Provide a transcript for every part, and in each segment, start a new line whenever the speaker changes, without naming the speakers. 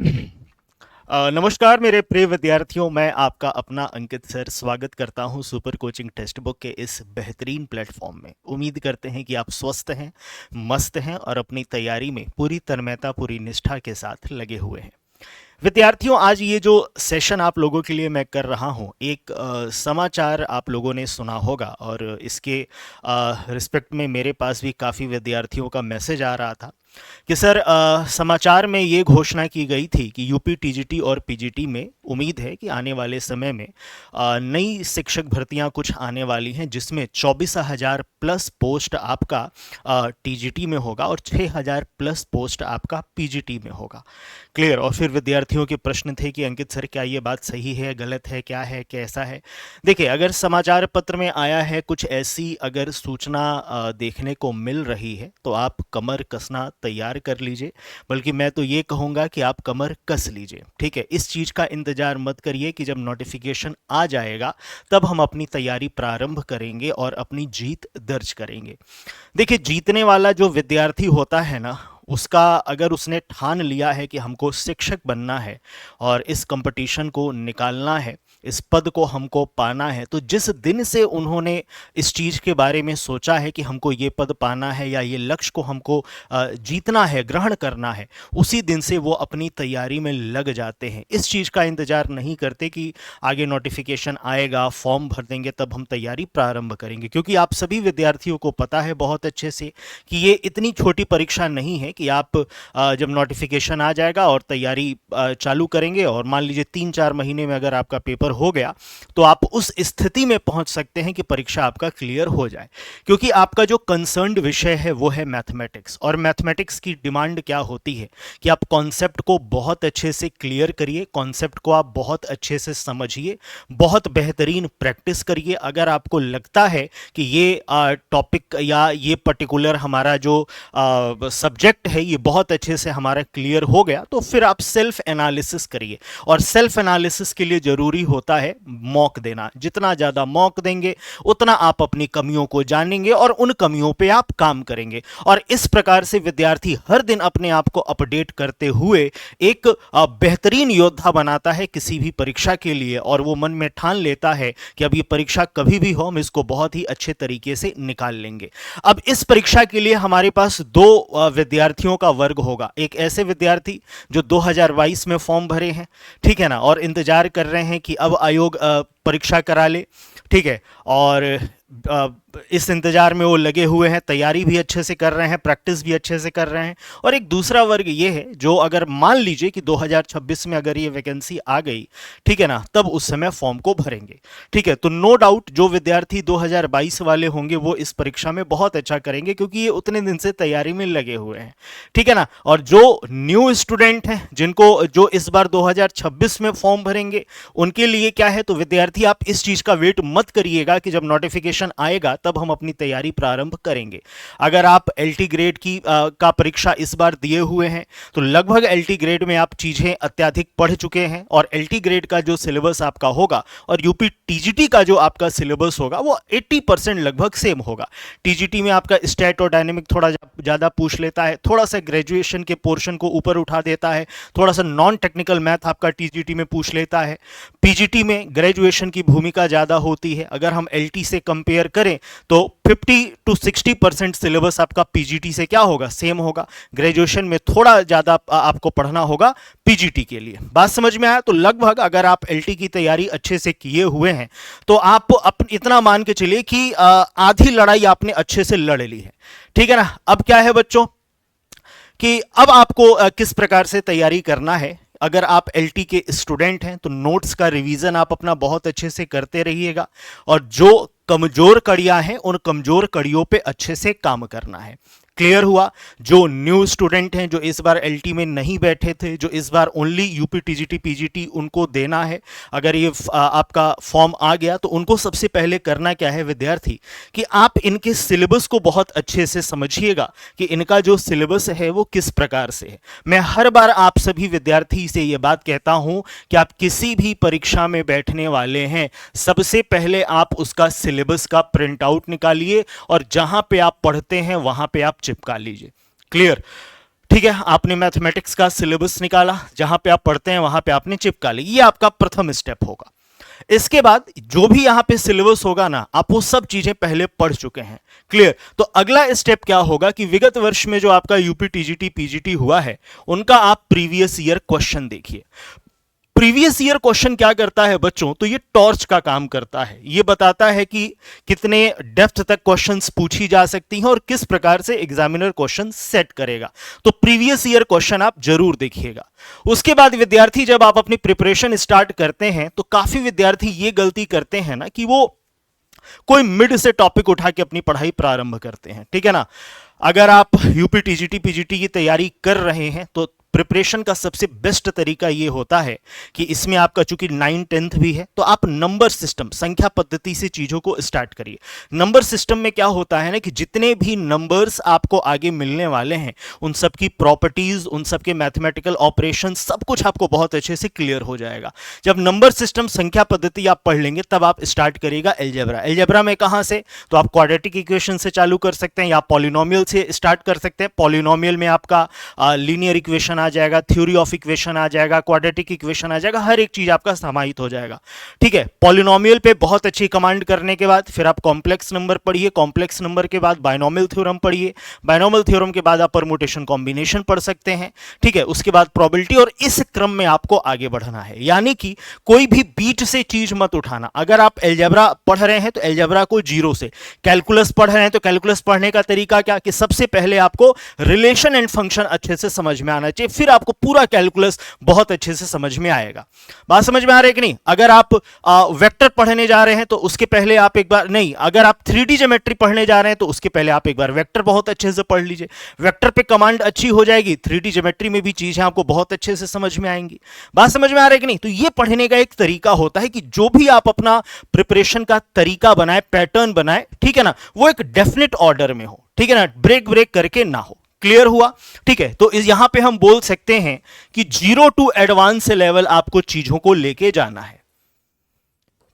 नमस्कार मेरे प्रिय विद्यार्थियों, मैं आपका अपना अंकित सर स्वागत करता हूं सुपर कोचिंग टेक्स्ट बुक के इस बेहतरीन प्लेटफॉर्म में। उम्मीद करते हैं कि आप स्वस्थ हैं, मस्त हैं और अपनी तैयारी में पूरी तन्मयता, पूरी निष्ठा के साथ लगे हुए हैं। विद्यार्थियों, आज ये जो सेशन आप लोगों के लिए मैं कर रहा हूँ, एक समाचार आप लोगों ने सुना होगा और इसके रिस्पेक्ट में मेरे पास भी काफ़ी विद्यार्थियों का मैसेज आ रहा था कि सर, समाचार में ये घोषणा की गई थी कि यूपी टीजीटी और पीजीटी में उम्मीद है कि आने वाले समय में नई शिक्षक भर्तियां कुछ आने वाली हैं, जिसमें 24,000 प्लस पोस्ट आपका टीजीटी में होगा और 6,000 प्लस पोस्ट आपका पीजीटी में होगा। क्लियर। और फिर विद्यार्थियों के प्रश्न थे कि अंकित सर, क्या ये बात सही है, गलत है, क्या है, कैसा है? देखिए, अगर समाचार पत्र में आया है कुछ ऐसी अगर सूचना देखने को मिल रही है तो आप कमर कसना तैयार कर लीजिए। बल्कि मैं तो ये कहूँगा कि आप कमर कस लीजिए। ठीक है, इस चीज़ का इंतजार मत करिए कि जब नोटिफिकेशन आ जाएगा तब हम अपनी तैयारी प्रारंभ करेंगे और अपनी जीत दर्ज करेंगे। देखिए, जीतने वाला जो विद्यार्थी होता है ना, उसका अगर उसने ठान लिया है कि हमको शिक्षक बनना है और इस कंपटीशन को निकालना है, इस पद को हमको पाना है, तो जिस दिन से उन्होंने इस चीज़ के बारे में सोचा है कि हमको ये पद पाना है या ये लक्ष्य को हमको जीतना है, ग्रहण करना है, उसी दिन से वो अपनी तैयारी में लग जाते हैं। इस चीज़ का इंतज़ार नहीं करते कि आगे नोटिफिकेशन आएगा, फॉर्म भर देंगे, तब हम तैयारी प्रारंभ करेंगे। क्योंकि आप सभी विद्यार्थियों को पता है बहुत अच्छे से कि ये इतनी छोटी परीक्षा नहीं है कि आप जब नोटिफिकेशन आ जाएगा और तैयारी चालू करेंगे और मान लीजिए 3-4 महीने में अगर आपका पेपर हो गया तो आप उस स्थिति में पहुंच सकते हैं कि परीक्षा आपका क्लियर हो जाए। क्योंकि आपका जो कंसर्न्ड विषय है वो है मैथमेटिक्स, और मैथमेटिक्स की डिमांड क्या होती है कि आप कॉन्सेप्ट को बहुत अच्छे से क्लियर करिए, कॉन्सेप्ट को आप बहुत अच्छे से समझिए, बहुत बेहतरीन प्रैक्टिस करिए। अगर आपको लगता है कि ये टॉपिक या ये पर्टिकुलर हमारा जो सब्जेक्ट है ये बहुत अच्छे से हमारा क्लियर हो गया, तो फिर आप सेल्फ एनालिसिस करिए। और सेल्फ एनालिसिस के लिए ज़रूरी होता है मॉक देना। जितना ज़्यादा मॉक देंगे उतना आप अपनी कमियों को जानेंगे और उन कमियों पे आप काम करेंगे। और इस प्रकार से विद्यार्थी हर दिन अपने आप को अपडेट करते हुए एक बेहतरीन योद्धा बनाता है किसी भी परीक्षा के लिए, और वो मन में ठान लेता है कि अब ये परीक्षा कभी भी हो, हम इसको बहुत ही अच्छे तरीके से निकाल लेंगे। अब इस परीक्षा के लिए हमारे पास दो विद्यार्थियों का वर्ग होगा। एक ऐसे विद्यार्थी जो 2022 में फॉर्म भरे हैं, ठीक है ना, और इंतजार कर रहे हैं कि अब आयोग परीक्षा करा ले, ठीक है, और इस इंतजार में वो लगे हुए हैं, तैयारी भी अच्छे से कर रहे हैं, प्रैक्टिस भी अच्छे से कर रहे हैं। और एक दूसरा वर्ग ये है जो अगर मान लीजिए कि 2026 में अगर ये वैकेंसी आ गई, ठीक है ना, तब उस समय फॉर्म को भरेंगे। ठीक है, तो नो डाउट जो विद्यार्थी 2022 वाले होंगे वो इस परीक्षा में बहुत अच्छा करेंगे, क्योंकि ये उतने दिन से तैयारी में लगे हुए हैं, ठीक है ना। और जो न्यू स्टूडेंट हैं, जिनको जो इस बार 2026 में फॉर्म भरेंगे, उनके लिए क्या है, तो विद्यार्थी आप इस चीज का वेट मत करिएगा कि जब नोटिफिकेशन आएगा तब हम अपनी तैयारी प्रारंभ करेंगे। अगर आप एलटी ग्रेड की का परीक्षा इस बार दिए हुए हैं तो लगभग एलटी ग्रेड में आप चीजें अत्यधिक पढ़ चुके हैं, और एलटी ग्रेड का जो सिलेबस आपका होगा और यूपी टीजीटी का जो आपका सिलेबस होगा वो 80% लगभग सेम होगा। टीजीटी में आपका स्टैट और डायनेमिक थोड़ा ज्यादा पूछ लेता है, थोड़ा सा ग्रेजुएशन के पोर्शन को ऊपर उठा देता है, थोड़ा सा नॉन टेक्निकल मैथ आपका टीजीटी में पूछ लेता है। पीजीटी में ग्रेजुएशन की भूमिका ज्यादा होती है। अगर हम एलटी से कंपेयर करें तो 50 to 60% सिलेबस आपका पीजीटी से क्या होगा, सेम होगा। ग्रेजुएशन में थोड़ा ज्यादा आपको पढ़ना होगा पीजीटी के लिए। बात समझ में आया? तो लगभग अगर आप एलटी की तैयारी अच्छे से किए हुए हैं तो आप इतना मान के चलिए कि आधी लड़ाई आपने अच्छे से लड़ ली है, ठीक है ना। अब क्या है बच्चों कि अब आपको किस प्रकार से तैयारी करना है। अगर आप एलटी के स्टूडेंट हैं तो नोट्स का रिवीजन आप अपना बहुत अच्छे से करते रहिएगा, और जो कमजोर कड़ियां हैं उन कमजोर कड़ियों पे अच्छे से काम करना है। क्लियर हुआ? जो न्यू स्टूडेंट हैं, जो इस बार एलटी में नहीं बैठे थे, जो इस बार ओनली यूपी टीजीटी पीजीटी उनको देना है, अगर ये आपका फॉर्म आ गया तो उनको सबसे पहले करना क्या है विद्यार्थी, कि आप इनके सिलेबस को बहुत अच्छे से समझिएगा कि इनका जो सिलेबस है वो किस प्रकार से है। मैं हर बार आप सभी विद्यार्थी से ये बात कहता हूं कि आप किसी भी परीक्षा में बैठने वाले हैं, सबसे पहले आप उसका सिलेबस का प्रिंट आउट निकालिए और जहां पे आप पढ़ते हैं वहां पे आप चिपका लीजिए। क्लियर? ठीक है, आपने मैथमेटिक्स का सिलेबस निकाला, जहां पे आप पढ़ते हैं वहां पे आपने चिपका ली, ये आपका प्रथम स्टेप होगा। इसके बाद जो भी यहां पे सिलेबस होगा ना, आप वो सब चीजें पहले पढ़ चुके हैं। क्लियर? तो अगला स्टेप क्या होगा कि विगत वर्ष में जो आपका यूपी टीजीटी पीजीटी हुआ है, उनका आप प्रीवियस ईयर क्वेश्चन देखिए। प्रीवियस ईयर क्वेश्चन क्या करता है बच्चों, तो ये टॉर्च का काम करता है। ये बताता है कि कितने डेप्थ तक क्वेश्चंस पूछी जा सकती हैं और किस प्रकार से एग्जामिनर क्वेश्चन सेट करेगा। तो प्रीवियस ईयर क्वेश्चन आप जरूर देखिएगा। उसके बाद विद्यार्थी जब आप अपनी प्रिपरेशन स्टार्ट करते हैं, तो काफी विद्यार्थी ये गलती करते हैं ना कि वो कोई मिड से टॉपिक उठा के अपनी पढ़ाई प्रारंभ करते हैं। ठीक है ना? अगर आप यूपी टीजीटी पीजीटी की तैयारी कर रहे हैं तो प्रिपरेशन का सबसे बेस्ट तरीका यह होता है कि इसमें आपका चूंकि 9 10th भी है, तो आप नंबर सिस्टम, संख्या पद्धति से चीजों को स्टार्ट करिए। नंबर सिस्टम में क्या होता है ना कि जितने भी नंबर्स आपको आगे मिलने वाले हैं, उन सब की प्रॉपर्टीज, उन सब के मैथमेटिकल ऑपरेशन, सब कुछ आपको बहुत अच्छे से क्लियर हो जाएगा। जब नंबर सिस्टम, संख्या पद्धति आप पढ़ लेंगे, तब आप स्टार्ट करिएगा एलजेब्रा। एलजेब्रा में कहां से? तो आप क्वाड्रेटिक इक्वेशन से चालू कर सकते हैं या पॉलिनोमियल से स्टार्ट कर सकते हैं। पॉलिनोमियल में आपका लीनियर इक्वेशन आ जाएगा, थ्योरी ऑफ इक्वेशन आ जाएगा, क्वाड्रेटिक इक्वेशन आ जाएगा, हर एक चीज आपका समाहित हो जाएगा। ठीक है? पॉलिनोमियल पे बहुत अच्छी कमांड करने के बाद फिर आप कॉम्प्लेक्स नंबर पढ़िए, कॉम्प्लेक्स नंबर के बाद बायनोमियल थ्योरम पढ़िए, बायनोमियल थ्योरम के बाद आप परमुटेशन कॉम्बिनेशन पढ़ सकते हैं। ठीक है? उसके बाद प्रोबेबिलिटी, और इस क्रम में आपको आगे बढ़ना है। यानी कि कोई भी बीच से चीज मत उठाना। अगर आप एलजेब्रा पढ़ रहे हैं तो एलजेब्रा को जीरो से, कैलकुलस पढ़ रहे हैं तो कैलकुलस पढ़ने का तरीका क्या कि सबसे पहले आपको रिलेशन एंड फंक्शन अच्छे से समझ में आना चाहिए, फिर आपको पूरा कैलकुलस बहुत अच्छे से समझ में आएगा। बात समझ में आ रही है कि नहीं? अगर आप वेक्टर पढ़ने जा रहे हैं तो उसके पहले आप एक बार, नहीं, अगर आप 3D ज्योमेट्री पढ़ने जा रहे हैं तो उसके पहले आप एक बार वेक्टर बहुत अच्छे से पढ़ लीजिए। वेक्टर पे कमांड अच्छी हो जाएगी, 3D ज्योमेट्री में भी चीजें आपको बहुत अच्छे से समझ में आएंगी। बात समझ में आ रही है कि नहीं? तो ये पढ़ने का एक तरीका होता है कि जो भी आप अपना प्रिपरेशन का तरीका बनाए, पैटर्न बनाए, ठीक है ना, वो एक डेफिनेट ऑर्डर में हो। ठीक है ना? ब्रेक ब्रेक करके ना हो। क्लियर हुआ? ठीक है? तो यहां पे हम बोल सकते हैं कि 0 टू एडवांस लेवल आपको चीजों को लेके जाना है।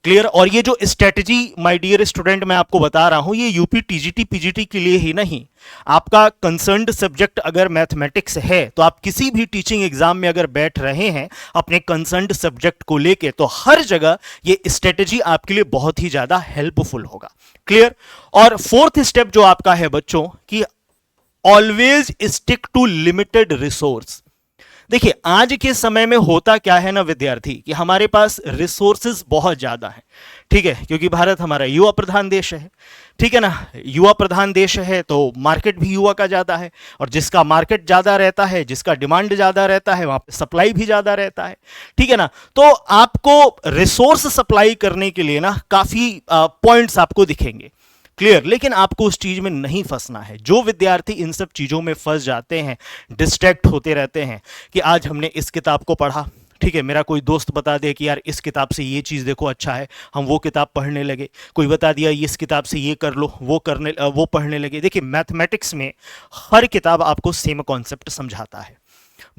क्लियर? और ये जो स्ट्रेटजी माय डियर स्टूडेंट मैं आपको बता रहा हूं, ये यूपी टीजीटी पीजीटी के लिए ही नहीं, आपका कंसर्न्ड सब्जेक्ट अगर मैथमेटिक्स है तो आप किसी भी टीचिंग एग्जाम में अगर बैठ रहे हैं अपने कंसर्न्ड सब्जेक्ट को लेके, तो हर जगह ये स्ट्रेटजी आपके लिए बहुत ही ज्यादा हेल्पफुल होगा। क्लियर? और फोर्थ स्टेप जो आपका है बच्चों कि always stick to limited resource. देखिए, आज के समय में होता क्या है ना विद्यार्थी, कि हमारे पास रिसोर्सेज बहुत ज्यादा है। ठीक है? क्योंकि भारत हमारा युवा प्रधान देश है। ठीक है ना? युवा प्रधान देश है तो मार्केट भी युवा का ज्यादा है, और जिसका मार्केट ज्यादा रहता है, जिसका डिमांड ज्यादा रहता है, वहां पे सप्लाई भी ज्यादा रहता है। ठीक है ना? तो आपको रिसोर्स सप्लाई करने के लिए ना काफी पॉइंट्स आपको दिखेंगे। क्लियर? लेकिन आपको उस चीज में नहीं फंसना है। जो विद्यार्थी इन सब चीजों में फंस जाते हैं, डिस्ट्रैक्ट होते रहते हैं कि आज हमने इस किताब को पढ़ा, ठीक है, मेरा कोई दोस्त बता दे कि यार इस किताब से ये चीज़ देखो अच्छा है, हम वो किताब पढ़ने लगे। कोई बता दिया इस किताब से ये कर लो, वो पढ़ने लगे। देखिए, मैथमेटिक्स में हर किताब आपको सेम कॉन्सेप्ट समझाता है।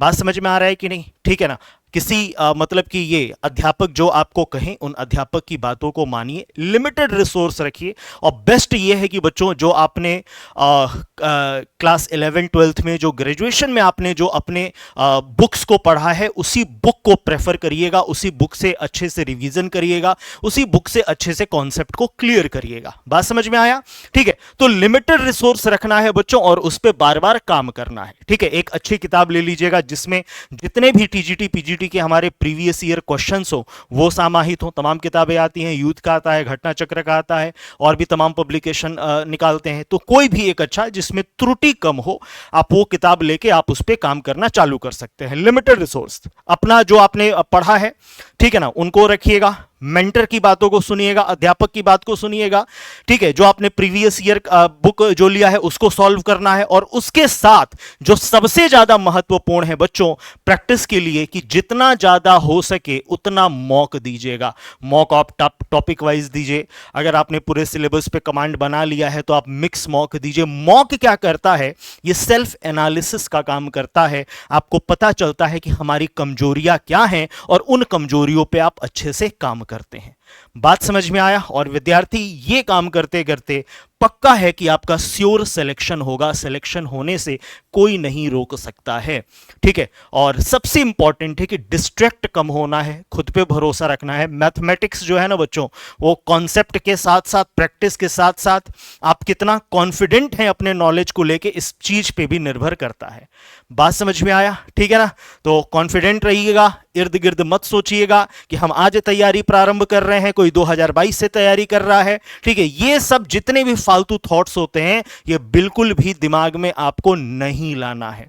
बात समझ में आ रहा है कि नहीं? ठीक है ना? किसी मतलब कि ये अध्यापक जो आपको कहें, उन अध्यापक की बातों को मानिए, लिमिटेड रिसोर्स रखिए। और बेस्ट ये है कि बच्चों, जो आपने क्लास 11 12th में, जो ग्रेजुएशन में आपने जो अपने बुक्स को पढ़ा है, उसी बुक को प्रेफर करिएगा, उसी बुक से अच्छे से रिवीजन करिएगा, उसी बुक से अच्छे से कॉन्सेप्ट को क्लियर करिएगा। बात समझ में आया? ठीक है? तो लिमिटेड रिसोर्स रखना है बच्चों, और उस पर बार बार काम करना है। ठीक है? एक अच्छी किताब ले लीजिएगा जिसमें जितने भी टीजीटी पीजीटी के हमारे प्रीवियस ईयर क्वेश्चंस हो वो समाहित हो। तमाम किताबें आती हैं, यूथ का आता है, घटना चक्र का आता है, और भी तमाम पब्लिकेशन निकालते हैं। तो कोई भी एक अच्छा जिसमें त्रुटि कम हो, आप वो किताब लेके आप उस पर काम करना चालू कर सकते हैं। लिमिटेड रिसोर्स अपना जो आपने पढ़ा है, ठीक है ना, उनको रखिएगा। मेंटर की बातों को सुनिएगा, अध्यापक की बात को सुनिएगा। ठीक है? जो आपने प्रीवियस ईयर बुक जो लिया है उसको सॉल्व करना है, और उसके साथ जो सबसे ज्यादा महत्वपूर्ण है बच्चों प्रैक्टिस के लिए, कि जितना ज्यादा हो सके उतना मॉक दीजिएगा। मॉक आप टॉपिक वाइज दीजिए। अगर आपने पूरे सिलेबस पे कमांड बना लिया है तो आप मिक्स मॉक दीजिए। मॉक क्या करता है? ये सेल्फ एनालिसिस का काम करता है। आपको पता चलता है कि हमारी कमजोरियां क्या हैं, और उन कमजोरियों पे आप अच्छे से काम करते हैं। बात समझ में आया? और विद्यार्थी ये काम करते करते पक्का है कि आपका श्योर सिलेक्शन होगा, सिलेक्शन होने से कोई नहीं रोक सकता है। ठीक है, और सबसे इंपॉर्टेंट है कि डिस्ट्रैक्ट कम होना है, खुद पे भरोसा रखना है। मैथमेटिक्स जो है ना बच्चों, वो कॉन्सेप्ट के साथ साथ, प्रैक्टिस के साथ साथ आप कितना कॉन्फिडेंट हैं अपने नॉलेज को लेके, इस चीज पे भी निर्भर करता है। बात समझ में आया? ठीक है ना? तो कॉन्फिडेंट रहिएगा, इर्द गिर्द मत सोचिएगा कि हम आज तैयारी प्रारंभ कर रहे हैं, कोई 2022 से तैयारी कर रहा है। ठीक है, ये सब जितने भी फालतू थॉट्स होते हैं, ये बिल्कुल भी दिमाग में आपको नहीं लाना है।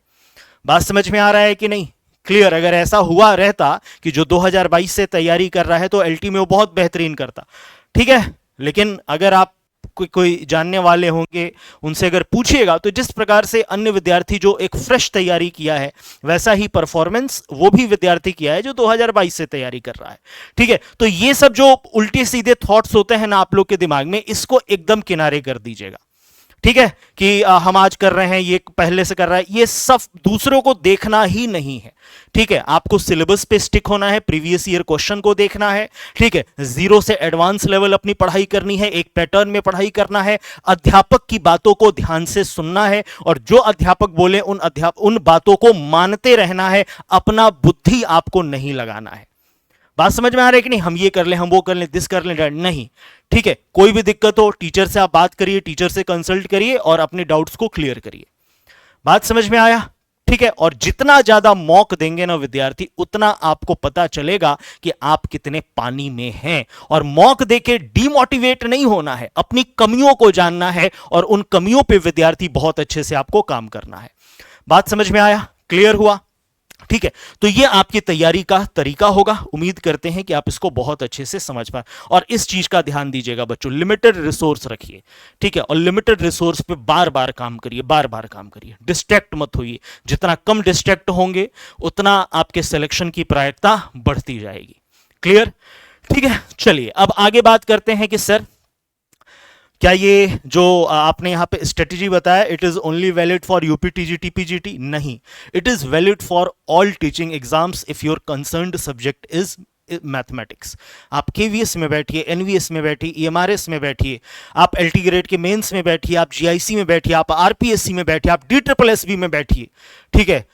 बात समझ में आ रहा है कि नहीं? क्लियर? अगर ऐसा हुआ रहता कि जो 2022 से तैयारी कर रहा है तो एलटी में वो बहुत बेहतरीन करता, ठीक है, लेकिन अगर आप कोई जानने वाले होंगे, उनसे अगर पूछिएगा तो जिस प्रकार से अन्य विद्यार्थी जो एक फ्रेश तैयारी किया है, वैसा ही परफॉर्मेंस वो भी विद्यार्थी किया है जो 2022 से तैयारी कर रहा है। ठीक है, तो ये सब जो उल्टे सीधे थॉट्स होते हैं ना आप लोग के दिमाग में, इसको एकदम किनारे कर दीजिएगा। ठीक है, कि हम आज कर रहे हैं, ये पहले से कर रहा है, ये सब दूसरों को देखना ही नहीं है। ठीक है, आपको सिलेबस पे स्टिक होना है, प्रीवियस ईयर क्वेश्चन को देखना है। ठीक है, जीरो से एडवांस लेवल अपनी पढ़ाई करनी है, एक पैटर्न में पढ़ाई करना है, अध्यापक की बातों को ध्यान से सुनना है, और जो अध्यापक बोले उन बातों को मानते रहना है, अपना बुद्धि आपको नहीं लगाना है। बात समझ में आ रही है कि नहीं? हम ये कर लें, हम वो कर लें, दिस कर लें, नहीं। ठीक है, कोई भी दिक्कत हो टीचर से आप बात करिए, टीचर से कंसल्ट करिए और अपने डाउट्स को क्लियर करिए। बात समझ में आया? ठीक है, और जितना ज्यादा मॉक देंगे ना विद्यार्थी, उतना आपको पता चलेगा कि आप कितने पानी में हैं। और मॉक देके डीमोटिवेट नहीं होना है, अपनी कमियों को जानना है और उन कमियों पे विद्यार्थी बहुत अच्छे से आपको काम करना है। बात समझ में आया? क्लियर हुआ? ठीक है, तो ये आपकी तैयारी का तरीका होगा। उम्मीद करते हैं कि आप इसको बहुत अच्छे से समझ पाए, और इस चीज का ध्यान दीजिएगा बच्चों, लिमिटेड रिसोर्स रखिए। ठीक है, और लिमिटेड रिसोर्स पे बार बार काम करिए, बार बार काम करिए, डिस्ट्रैक्ट मत होइए। जितना कम डिस्ट्रैक्ट होंगे उतना आपके सिलेक्शन की प्रायिकता बढ़ती जाएगी। क्लियर? ठीक है, चलिए अब आगे बात करते हैं कि सर क्या ये जो आपने यहाँ पे स्ट्रेटेजी बताया, it is only valid for UP TGT PGT? नहीं, it is valid for all teaching exams if your concerned subject is mathematics. आप केवीएस में बैठिए, एनवीएस में बैठिए, ईएमआरएस में बैठिए, आप एलटी ग्रेड के मेंस में बैठिए, आप जीआईसी में बैठिए, आप आरपीएससी में बैठिए, आप डीट्रिपलएसबी में बैठिए। ठीक है,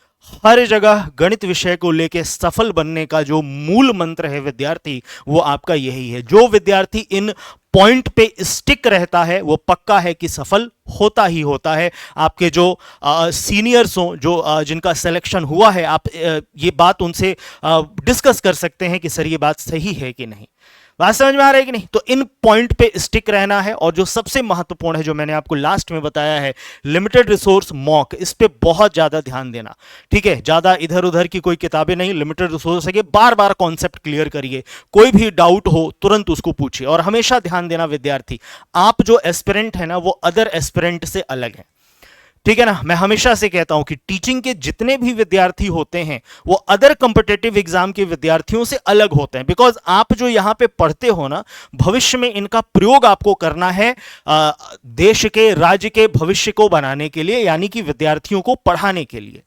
हर जगह गणित विषय को लेकर सफल बनने का जो मूल मंत्र है विद्यार्थी, वो आपका यही है। जो विद्यार्थी इन पॉइंट पे स्टिक रहता है वो पक्का है कि सफल होता ही होता है। आपके जो सीनियर्स हों, जो जिनका सिलेक्शन हुआ है, आप ये बात उनसे डिस्कस कर सकते हैं कि सर ये बात सही है कि नहीं। बात समझ में आ रहा है कि नहीं? तो इन पॉइंट पे स्टिक रहना है, और जो सबसे महत्वपूर्ण है, जो मैंने आपको लास्ट में बताया है, लिमिटेड रिसोर्स मॉक, इस पे बहुत ज्यादा ध्यान देना। ठीक है, ज्यादा इधर उधर की कोई किताबें नहीं, लिमिटेड रिसोर्स है कि बार बार कॉन्सेप्ट क्लियर करिए, कोई भी डाउट हो तुरंत उसको पूछिए। और हमेशा ध्यान देना विद्यार्थी, आप जो एस्पिरेंट है ना, वो अदर एस्पिरेंट से अलग है। ठीक है ना? मैं हमेशा से कहता हूं कि टीचिंग के जितने भी विद्यार्थी होते हैं वो अदर कॉम्पिटिटिव एग्जाम के विद्यार्थियों से अलग होते हैं, बिकॉज आप जो यहां पे पढ़ते हो ना, भविष्य में इनका प्रयोग आपको करना है देश के, राज्य के भविष्य को बनाने के लिए, यानी कि विद्यार्थियों को पढ़ाने के लिए।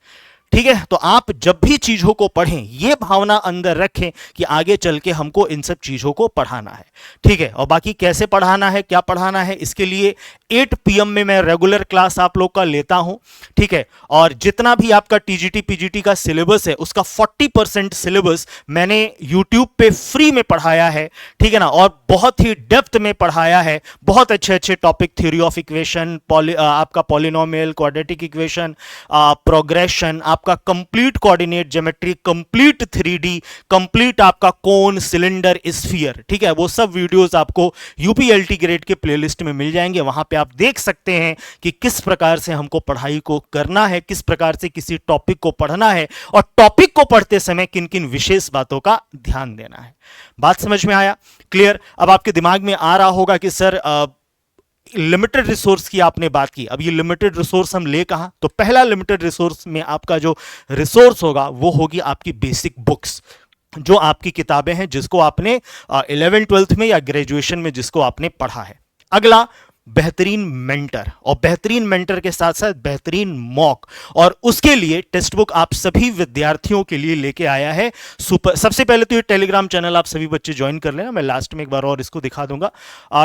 ठीक है, तो आप जब भी चीजों को पढ़ें, ये भावना अंदर रखें कि आगे चल के हमको इन सब चीजों को पढ़ाना है। ठीक है, और बाकी कैसे पढ़ाना है, क्या पढ़ाना है, इसके लिए 8 PM में मैं रेगुलर क्लास आप लोग का लेता हूं। ठीक है, और जितना भी आपका टीजीटी पीजीटी का सिलेबस है, उसका 40% सिलेबस मैंने यूट्यूब पे फ्री में पढ़ाया है। ठीक है ना, और बहुत ही डेप्थ में पढ़ाया है, बहुत अच्छे अच्छे टॉपिक, थ्योरी ऑफ इक्वेशन, आपका पॉलिनोमियल, क्वाड्रेटिक इक्वेशन, प्रोग्रेशन, आपका complete coordinate geometry, complete 3D, complete आपका कोन, सिलेंडर, स्फीयर। ठीक है, वो सब वीडियोस आपको यूपीएलटी ग्रेड के प्लेलिस्ट में मिल जाएंगे। वहां पे आप देख सकते हैं कि किस प्रकार से हमको पढ़ाई को करना है, किस प्रकार से किसी टॉपिक को पढ़ना है, और टॉपिक को पढ़ते समय किन किन विशेष बातों का ध्यान देना है। बात समझ में आया? क्लियर? अब आपके दिमाग में आ रहा होगा कि सर लिमिटेड रिसोर्स की आपने बात की, अब ये लिमिटेड रिसोर्स हम ले कहां? तो पहला लिमिटेड रिसोर्स में आपका जो रिसोर्स होगा वो होगी आपकी बेसिक बुक्स, जो आपकी किताबें हैं, जिसको आपने 11th 12th में या ग्रेजुएशन में जिसको आपने पढ़ा है। अगला बेहतरीन मेंटर, और बेहतरीन मेंटर के साथ साथ बेहतरीन मॉक, और उसके लिए टेक्स्ट बुक आप सभी विद्यार्थियों के लिए लेके आया है सुपर। सबसे पहले तो ये टेलीग्राम चैनल आप सभी बच्चे ज्वाइन कर लेना, मैं लास्ट में एक बार और इसको दिखा दूंगा।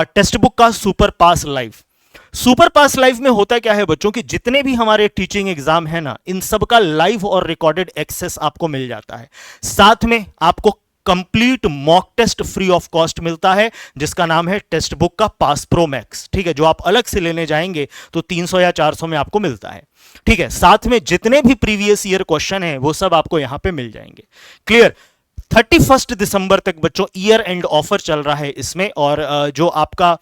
टेक्स्ट बुक का सुपर पास लाइव, सुपर पास लाइव में होता क्या है बच्चों कि जितने भी हमारे टीचिंग एग्जाम है ना, इन सब का लाइव और रिकॉर्डेड एक्सेस आपको मिल जाता है। साथ में आपको complete mock test free of cost मिलता है, जिसका नाम है टेक्स्ट बुक का पास प्रो मैक्स। ठीक है, जो आप अलग से लेने जाएंगे तो 300 या 400 में आपको मिलता है। ठीक है, साथ में जितने भी प्रीवियस ईयर क्वेश्चन है वो सब आपको यहां पे मिल जाएंगे। क्लियर। 31 दिसंबर तक बच्चों ईयर एंड ऑफर चल रहा है इसमें, और जो आपका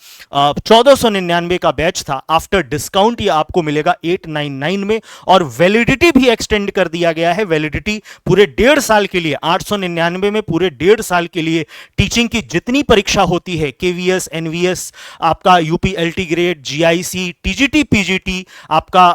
1499 का बैच था, आफ्टर डिस्काउंट ये आपको मिलेगा 899 में, और वैलिडिटी भी एक्सटेंड कर दिया गया है। वैलिडिटी पूरे 1.5 साल के लिए, 899 में पूरे 1.5 साल के लिए टीचिंग की जितनी परीक्षा होती है, केवीएस, एनवीएस, आपका UP LT grade, GIC, TGT, PGT, आपका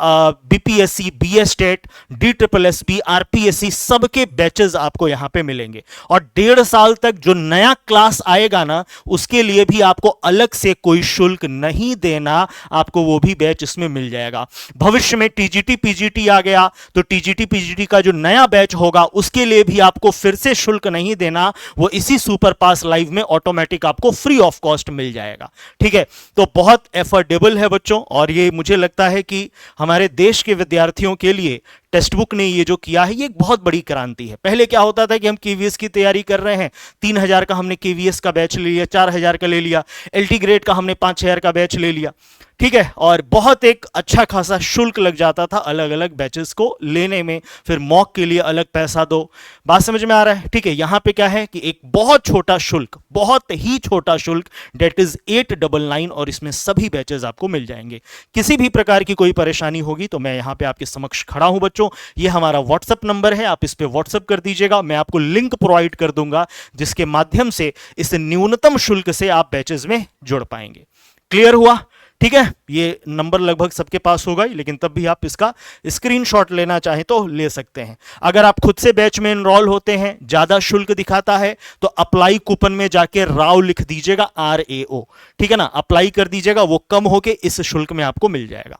BPSC, BS TET, DSSB, RPSC, सबके बैचेस आपको यहां पे मिलेंगे। और 1.5 साल तक जो नया क्लास आएगा ना, उसके लिए भी आपको अलग से कोई शुल्क नहीं देना, आपको वो भी बैच इसमें मिल जाएगा। भविष्य में टीजीटी पीजीटी आ गया तो टीजीटी पीजीटी का जो नया बैच होगा उसके लिए भी आपको फिर से शुल्क नहीं देना, वो इसी सुपर पास लाइव में ऑटोमेटिक आपको फ्री ऑफ कॉस्ट मिल जाएगा। ठीक है, तो बहुत एफोर्डेबल है बच्चों, और ये मुझे लगता है कि हमारे देश के विद्यार्थियों के लिए टेक्स्ट बुक ने ये जो किया है ये एक बहुत बड़ी क्रांति है। पहले क्या होता था कि हम केवीएस की तैयारी कर रहे हैं, 3000 का हमने केवीएस का बैच ले लिया, 4000 का ले लिया, एलटी ग्रेड का हमने 5000 का बैच ले लिया। ठीक है, और बहुत एक अच्छा खासा शुल्क लग जाता था अलग अलग बैचेस को लेने में, फिर मॉक के लिए अलग पैसा दो। बात समझ में आ रहा है? ठीक है, यहां पे क्या है कि एक बहुत छोटा शुल्क, बहुत ही छोटा शुल्क, डेट इज 899, और इसमें सभी बैचेस आपको मिल जाएंगे। किसी भी प्रकार की कोई परेशानी होगी तो मैं यहां पे आपके समक्ष खड़ा हूं बच्चों। ये हमारा व्हाट्सएप नंबर है, आप इस पे व्हाट्सएप कर दीजिएगा, मैं आपको लिंक प्रोवाइड कर दूंगा जिसके माध्यम से इस न्यूनतम शुल्क से आप बैचेस में जुड़ पाएंगे। क्लियर हुआ? ठीक है, ये नंबर लगभग सबके पास होगा ही, लेकिन तब भी आप इसका स्क्रीनशॉट लेना चाहें तो ले सकते हैं। अगर आप खुद से बैच में एनरोल होते हैं, ज्यादा शुल्क दिखाता है, तो अप्लाई कूपन में जाके राव लिख दीजिएगा, RAO। ठीक है ना, अप्लाई कर दीजिएगा, वो कम होके इस शुल्क में आपको मिल जाएगा।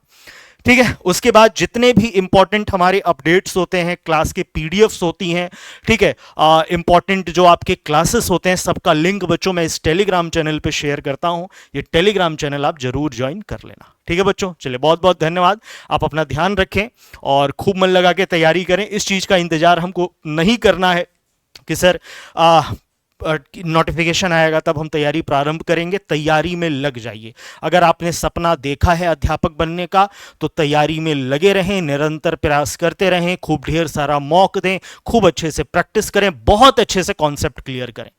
ठीक है, उसके बाद जितने भी इंपॉर्टेंट हमारे अपडेट्स होते हैं, क्लास के पीडीएफ्स होती हैं, ठीक है, इंपॉर्टेंट जो आपके क्लासेस होते हैं, सबका लिंक बच्चों मैं इस टेलीग्राम चैनल पे शेयर करता हूं। ये टेलीग्राम चैनल आप जरूर ज्वाइन कर लेना। ठीक है बच्चों, चलिए बहुत बहुत धन्यवाद। आप अपना ध्यान रखें और खूब मन लगा के तैयारी करें। इस चीज का इंतजार हमको नहीं करना है कि सर नोटिफिकेशन आएगा तब हम तैयारी प्रारंभ करेंगे। तैयारी में लग जाइए। अगर आपने सपना देखा है अध्यापक बनने का तो तैयारी में लगे रहें, निरंतर प्रयास करते रहें, खूब ढेर सारा मॉक दें, खूब अच्छे से प्रैक्टिस करें, बहुत अच्छे से कॉन्सेप्ट क्लियर करें।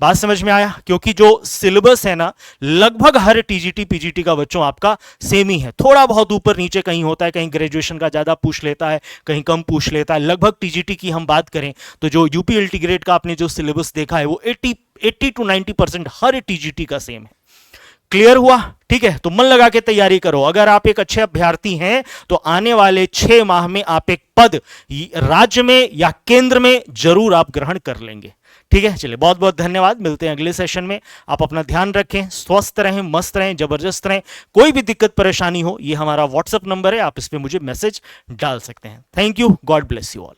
बात समझ में आया? क्योंकि जो सिलेबस है ना, लगभग हर टीजीटी पीजीटी का बच्चों आपका सेम ही है। थोड़ा बहुत ऊपर नीचे कहीं होता है, कहीं ग्रेजुएशन का ज्यादा पूछ लेता है, कहीं कम पूछ लेता है। लगभग टीजीटी की हम बात करें तो जो यूपी एलटी ग्रेड का आपने जो सिलेबस देखा है वो 80 to 90% हर टीजीटी का सेम है। क्लियर हुआ? ठीक है, तो मन लगा के तैयारी करो। अगर आप एक अच्छे अभ्यर्थी हैं तो आने वाले 6 माह में आप एक पद राज्य में या केंद्र में जरूर आप ग्रहण कर लेंगे। ठीक है, चलिए बहुत बहुत धन्यवाद। मिलते हैं अगले सेशन में। आप अपना ध्यान रखें, स्वस्थ रहें, मस्त रहें, जबरदस्त रहें। कोई भी दिक्कत परेशानी हो, ये हमारा व्हाट्सएप नंबर है, आप इस पे मुझे मैसेज डाल सकते हैं। Thank you, God bless you all.